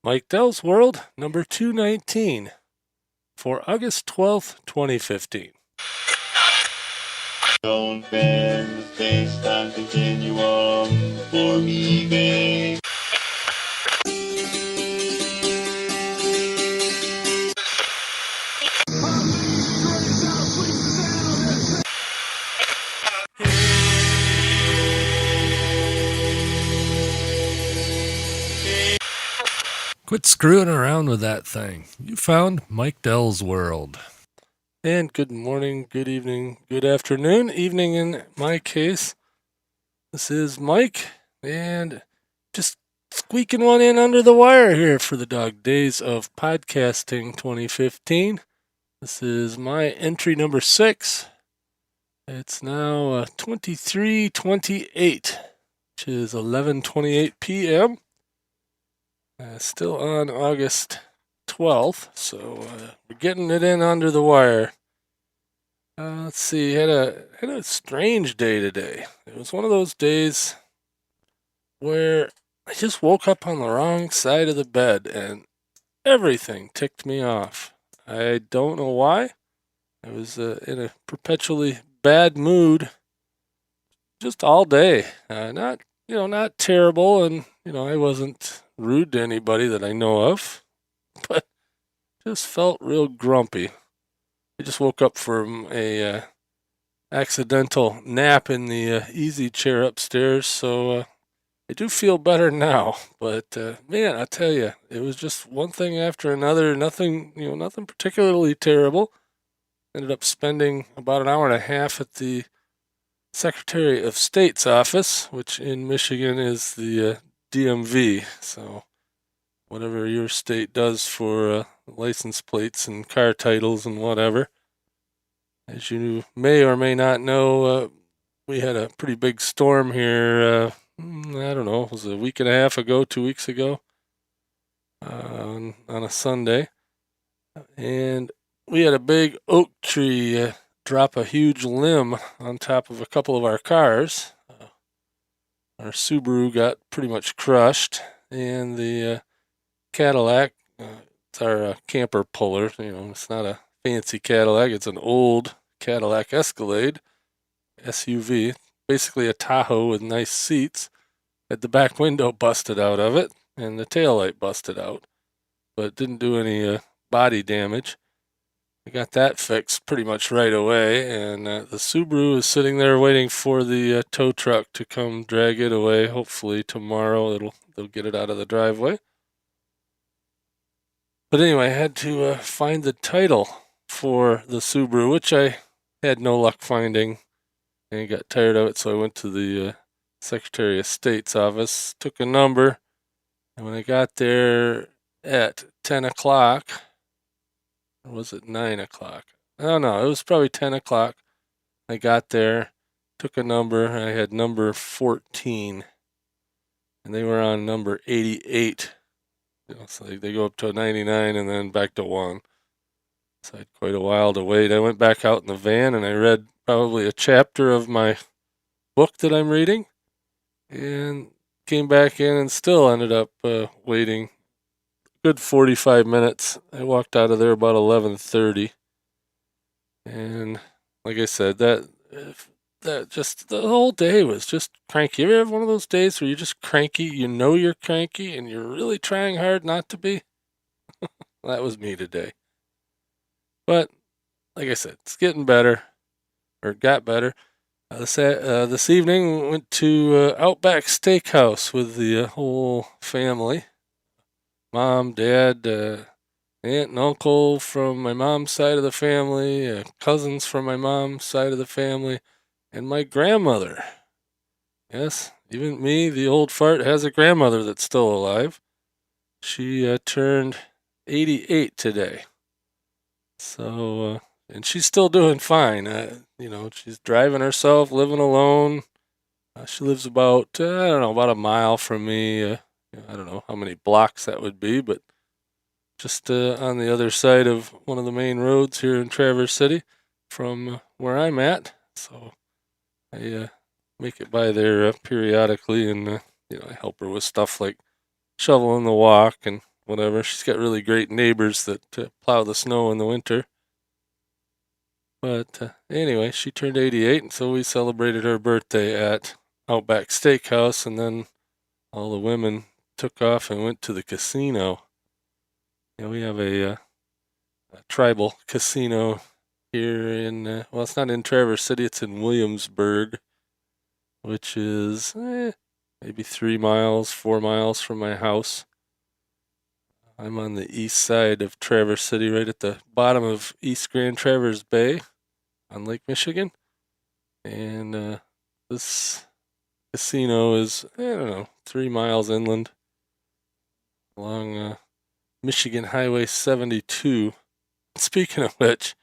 Mike Dell's World, number 219, for August 12th, 2015. Don't bend the space-time continuum for me, babe. Quit screwing around with that thing. You found Mike Dell's World. And good morning, good evening, good afternoon, evening in my case. This is Mike, and just squeaking one in under the wire here for the Dog Days of Podcasting 2015. This is my entry number 6. It's now 23:28, which is 11:28 p.m. Still on August 12th, so we're getting it in under the wire. Let's see, had a strange day today. It was one of those days where I just woke up on the wrong side of the bed and everything ticked me off. I don't know why. I was in a perpetually bad mood just all day. Not terrible, and I wasn't rude to anybody that I know of, but just felt real grumpy. I just woke up from a accidental nap in the easy chair upstairs, so I do feel better now. But man, I tell you, it was just one thing after another. Nothing particularly terrible. Ended up spending about an hour and a half at the Secretary of State's office, which in Michigan is the DMV. So whatever your state does for license plates and car titles and whatever. As you may or may not know, we had a pretty big storm here. I don't know, it was a week and a half ago, 2 weeks ago, on a Sunday. And we had a big oak tree drop a huge limb on top of a couple of our cars. Our Subaru got pretty much crushed, and the Cadillac, it's our camper puller. It's not a fancy Cadillac. It's an old Cadillac Escalade SUV, basically a Tahoe with nice seats. Had the back window busted out of it, and the taillight busted out, but it didn't do any body damage. I got that fixed pretty much right away, and the Subaru is sitting there waiting for the tow truck to come drag it away. Hopefully tomorrow they'll get it out of the driveway. But anyway, I had to find the title for the Subaru, which I had no luck finding, and I got tired of it, so I went to the Secretary of State's office, took a number, and when I got there at 10 o'clock, or was it 9 o'clock? I don't know, it was probably 10 o'clock. I got there, took a number, and I had number 14, and they were on number 88. So they go up to 99 and then back to 1. So I had quite a while to wait. I went back out in the van and I read probably a chapter of my book that I'm reading, and came back in and still ended up waiting a good 45 minutes. I walked out of there about 11:30, and like I said, that just the whole day was just cranky. You ever have one of those days where you're just cranky? You're cranky and you're really trying hard not to be? That was me today. But like I said, it's getting better, or got better. This evening we went to Outback Steakhouse with the whole family. Mom, Dad, aunt and uncle from my mom's side of the family, cousins from my mom's side of the family, and my grandmother. Yes, even me, the old fart, has a grandmother that's still alive. She turned 88 today. So, and she's still doing fine. She's driving herself, living alone. She lives about a mile from me. I don't know how many blocks that would be, but just on the other side of one of the main roads here in Traverse City from where I'm at. So I make it by there periodically, and I help her with stuff like shoveling the walk and whatever. She's got really great neighbors that plow the snow in the winter. But anyway, she turned 88, and so we celebrated her birthday at Outback Steakhouse, and then all the women took off and went to the casino. We have a tribal casino here in, well, it's not in Traverse City, it's in Williamsburg, which is maybe 3 miles, 4 miles from my house. I'm on the east side of Traverse City, right at the bottom of East Grand Traverse Bay on Lake Michigan. And this casino is, 3 miles inland along Michigan Highway 72. Speaking of which,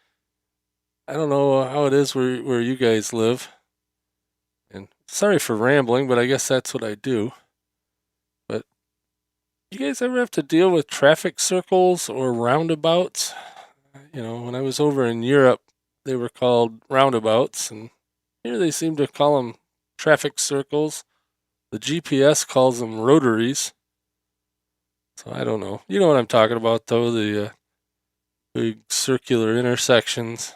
I don't know how it is where you guys live. And sorry for rambling, but I guess that's what I do. But you guys ever have to deal with traffic circles or roundabouts? When I was over in Europe, they were called roundabouts, and here they seem to call them traffic circles. The GPS calls them rotaries. So I don't know. You know what I'm talking about, though, the big circular intersections.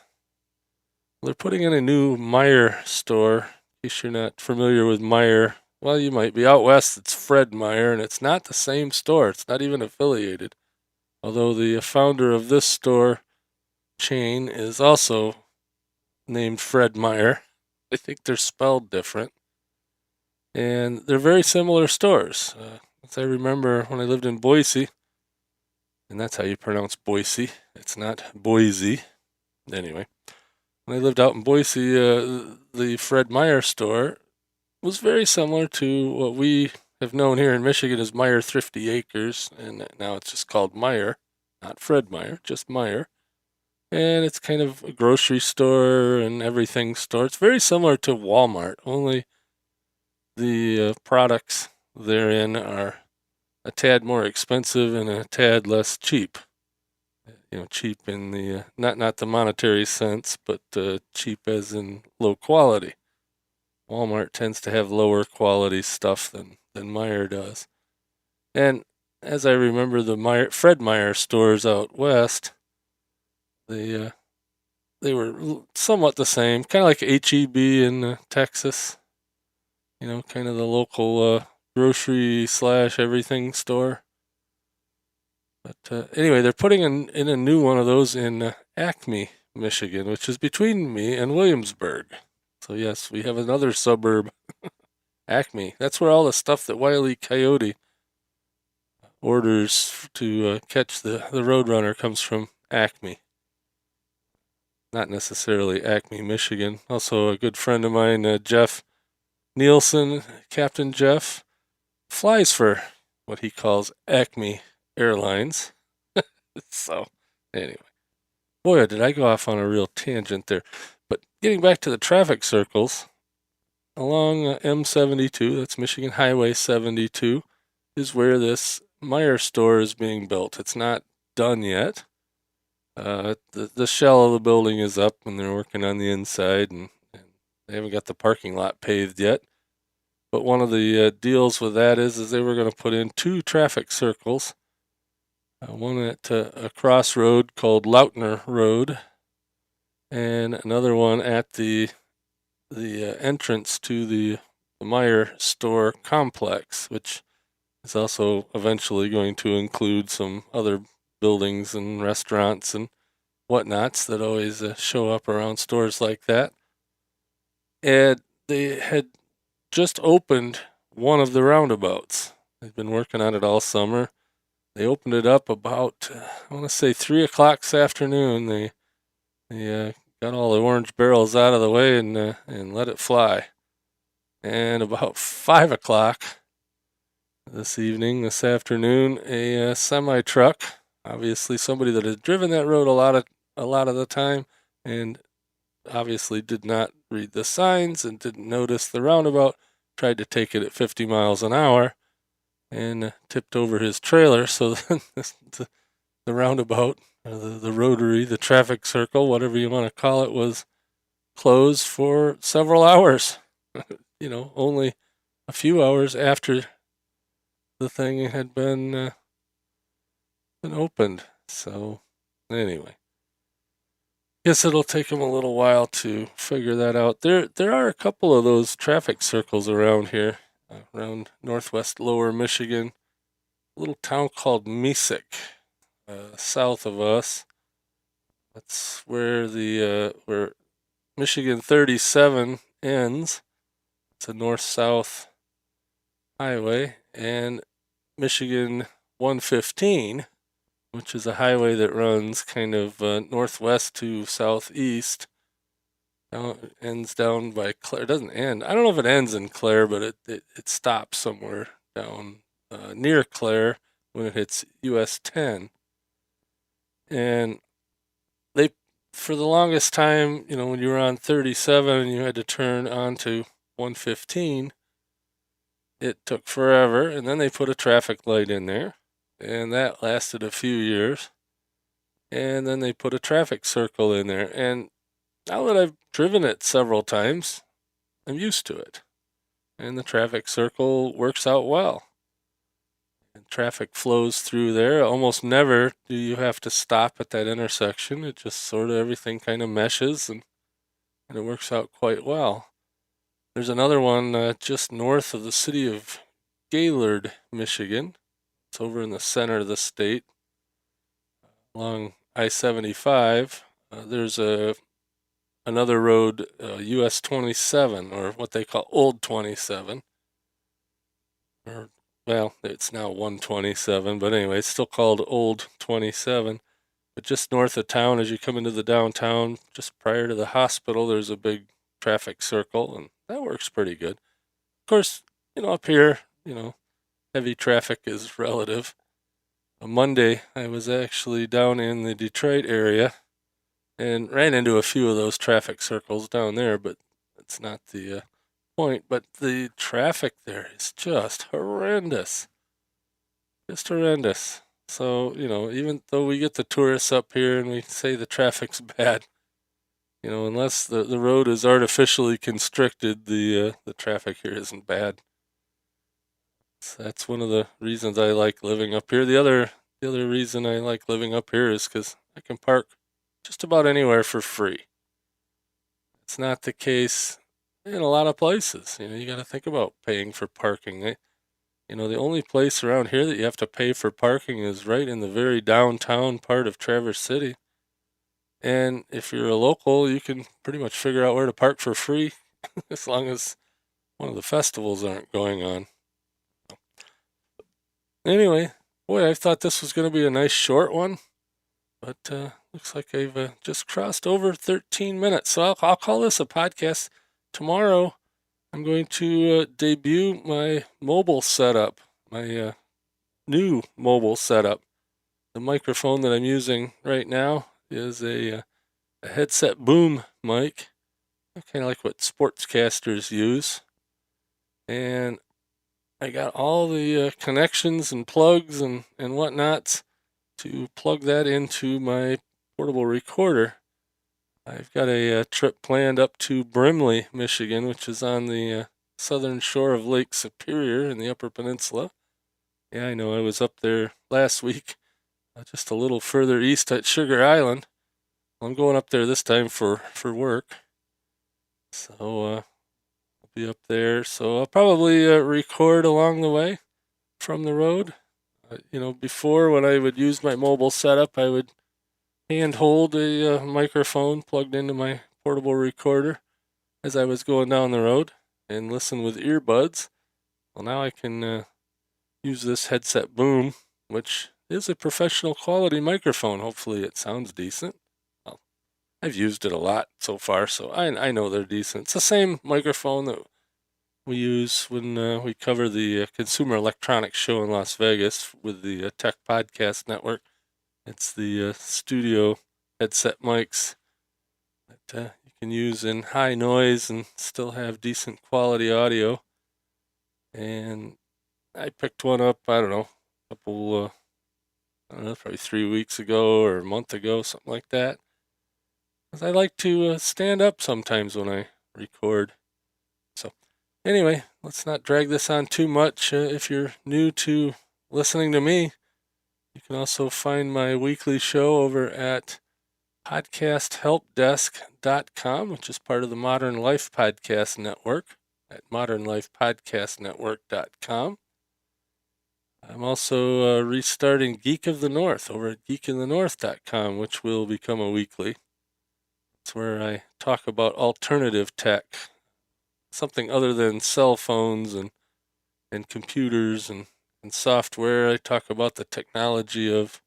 They're putting in a new Meijer store. In case you're not familiar with Meijer, well, you might be. Out west, it's Fred Meyer, and it's not the same store. It's not even affiliated. Although the founder of this store chain is also named Fred Meyer. I think they're spelled different. And they're very similar stores. As I remember when I lived in Boise, and that's how you pronounce Boise. It's not Boise. Anyway, when I lived out in Boise, the Fred Meyer store was very similar to what we have known here in Michigan as Meyer Thrifty Acres, and now it's just called Meyer, not Fred Meyer, just Meyer. And it's kind of a grocery store and everything store. It's very similar to Walmart, only the products therein are a tad more expensive and a tad less cheap. Cheap in the not the monetary sense, but cheap as in low quality. Walmart tends to have lower quality stuff than Meijer does. And as I remember the Fred Meyer stores out west, they were somewhat the same, kind of like H-E-B in Texas. Kind of the local grocery / everything store. But anyway, they're putting in a new one of those in Acme, Michigan, which is between me and Williamsburg. So yes, we have another suburb, Acme. That's where all the stuff that Wile E. Coyote orders to catch the Roadrunner comes from, Acme. Not necessarily Acme, Michigan. Also, a good friend of mine, Jeff Nielsen, Captain Jeff, flies for what he calls Acme Airlines. So, anyway. Boy, did I go off on a real tangent there. But getting back to the traffic circles, along M72, that's Michigan Highway 72, is where this Meijer store is being built. It's not done yet. The shell of the building is up, and they're working on the inside, and they haven't got the parking lot paved yet. But one of the deals with that is they were going to put in 2 traffic circles. One at a crossroad called Lautner Road, and another one at the entrance to the Meijer store complex, which is also eventually going to include some other buildings and restaurants and whatnots that always show up around stores like that. And they had just opened one of the roundabouts. They've been working on it all summer. They opened it up about, I want to say 3 o'clock this afternoon. They got all the orange barrels out of the way and let it fly. And about 5 o'clock this afternoon, a semi truck, obviously somebody that has driven that road a lot of the time, and obviously did not read the signs and didn't notice the roundabout, tried to take it at 50 miles an hour and tipped over his trailer. So then the roundabout, the rotary, the traffic circle, whatever you want to call it, was closed for several hours. Only a few hours after the thing had been been opened. So anyway, guess it'll take them a little while to figure that out. There are a couple of those traffic circles around here, around northwest lower Michigan, a little town called Mesick, south of us. That's where the where Michigan 37 ends. It's a north-south highway, and Michigan 115, which is a highway that runs kind of northwest to southeast, ends down by Clare. It doesn't end. I don't know if it ends in Clare, but it stops somewhere down near Clare when it hits US 10. And they, for the longest time, when you were on 37 and you had to turn onto 115, it took forever. And then they put a traffic light in there, and that lasted a few years. And then they put a traffic circle in there. And now that I've driven it several times, I'm used to it. And the traffic circle works out well. And traffic flows through there. Almost never do you have to stop at that intersection. It just sort of everything kind of meshes, and it works out quite well. There's another one just north of the city of Gaylord, Michigan. It's over in the center of the state along I-75. There's another road, US 27, or what they call Old 27. Or, well, it's now 127, but anyway, it's still called Old 27. But just north of town, as you come into the downtown, just prior to the hospital, there's a big traffic circle, and that works pretty good. Of course, up here, heavy traffic is relative. On Monday, I was actually down in the Detroit area and ran into a few of those traffic circles down there, but that's not the point. But the traffic there is just horrendous. Just horrendous. So, even though we get the tourists up here and we say the traffic's bad, unless the road is artificially constricted, the traffic here isn't bad. So that's one of the reasons I like living up here. The other reason I like living up here is because I can park just about anywhere for free. It's not the case in a lot of places. You got to think about paying for parking. The only place around here that you have to pay for parking is right in the very downtown part of Traverse City. And if you're a local, you can pretty much figure out where to park for free as long as one of the festivals aren't going on. Anyway, boy, I thought this was going to be a nice short one, but looks like I've just crossed over 13 minutes. So I'll call this a podcast. Tomorrow, I'm going to debut my mobile setup, my new mobile setup. The microphone that I'm using right now is a headset boom mic, kind of like what sportscasters use. And I got all the connections and plugs and whatnots to plug that into my portable recorder. I've got a trip planned up to Brimley, Michigan, which is on the southern shore of Lake Superior in the Upper Peninsula. Yeah, I know, I was up there last week, just a little further east at Sugar Island. I'm going up there this time for work. So I'll be up there. So I'll probably record along the way from the road. Before, when I would use my mobile setup, I would hand hold a microphone plugged into my portable recorder as I was going down the road and listen with earbuds. Well, now I can use this headset boom, which is a professional quality microphone. Hopefully it sounds decent. Well, I've used it a lot so far, so I know they're decent. It's the same microphone that we use when we cover the Consumer Electronics Show in Las Vegas with the Tech Podcast Network. It's the studio headset mics that you can use in high noise and still have decent quality audio. And I picked one up, I don't know, probably 3 weeks ago or a month ago, something like that. Because I like to stand up sometimes when I record. So anyway, let's not drag this on too much. If you're new to listening to me, You can also find my weekly show over at podcasthelpdesk.com, which is part of the Modern Life Podcast Network at modernlifepodcastnetwork.com. I'm also restarting Geek of the North over at geekinthenorth.com, which will become a weekly. It's where I talk about alternative tech, something other than cell phones and computers and software. I talk about the technology of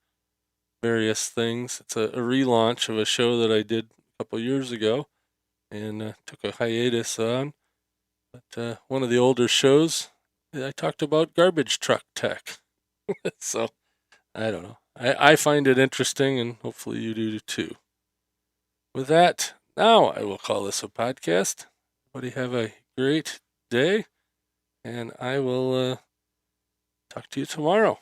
various things. It's a relaunch of a show that I did a couple years ago and took a hiatus on. But one of the older shows, I talked about garbage truck tech. So, I don't know. I find it interesting, and hopefully you do too. With that, now I will call this a podcast. Everybody have a great day, and I will talk to you tomorrow.